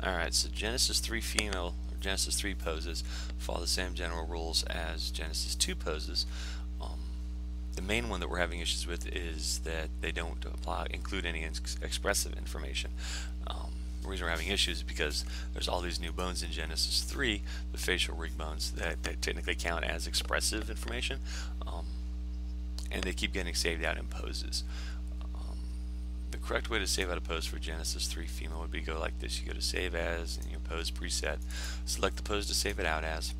Alright, so Genesis 3 female, or Genesis 3 poses follow the same general rules as Genesis 2 poses. Um, the main one that we're having issues with is that they don't include any expressive information. The reason we're having issues is because there's all these new bones in Genesis 3, the facial rig bones, that technically count as expressive information, and they keep getting saved out in poses. The correct way to save out a pose for Genesis 3 female would be go like this. You go to Save As, and your pose preset. Select the pose to save it out as.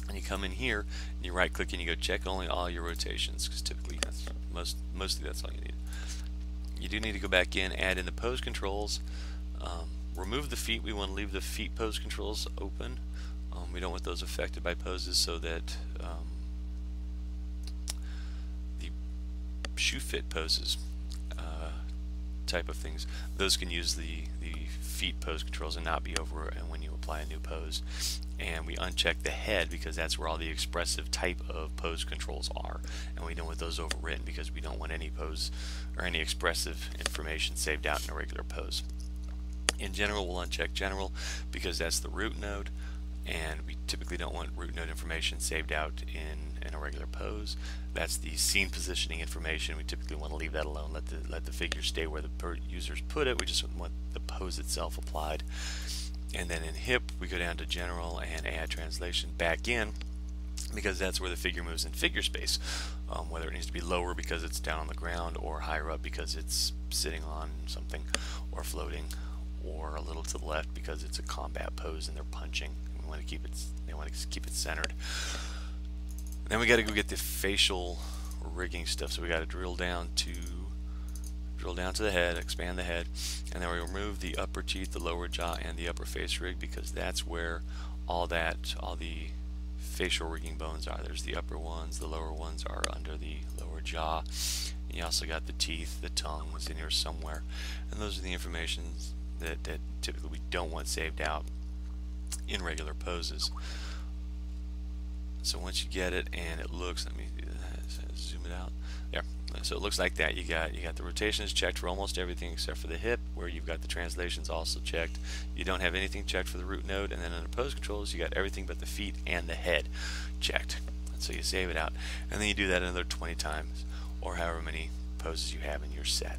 And you come in here, and you right click and you go check only all your rotations, because typically that's mostly that's all you need. You do need to go back in, add in the pose controls, remove the feet. We want to leave the feet pose controls open. We don't want those affected by poses, so that the shoe fit poses type of things, those can use the feet pose controls and not be over and when you apply a new pose. And we uncheck the head because that's where all the expressive type of pose controls are, and we don't want those overwritten because we don't want any pose or any expressive information saved out in a regular pose. In general, we'll uncheck general because that's the root node, and we typically don't want root node information saved out in a regular pose. That's the scene positioning information. We typically want to leave that alone, let the figure stay where the users put it. We just want the pose itself applied. And then in hip, we go down to general and add translation back in, because that's where the figure moves in figure space, whether it needs to be lower because it's down on the ground, or higher up because it's sitting on something or floating, or a little to the left because it's a combat pose and they're punching. We want to keep it centered. Then we got to go get the facial rigging stuff. So we got to drill down to the head, expand the head, and then we remove the upper teeth, the lower jaw, and the upper face rig, because that's where all the facial rigging bones are. There's the upper ones, the lower ones are under the lower jaw. And you also got the teeth, the tongue was in here somewhere, and those are the information that typically we don't want saved out in regular poses. So once you get it and it looks, let me do that, zoom it out there. So it looks like that. You got the rotations checked for almost everything except for the hip, where you've got the translations also checked. You don't have anything checked for the root node, and then under pose controls you got everything but the feet and the head checked. And so you save it out, and then you do that another 20 times, or however many poses you have in your set.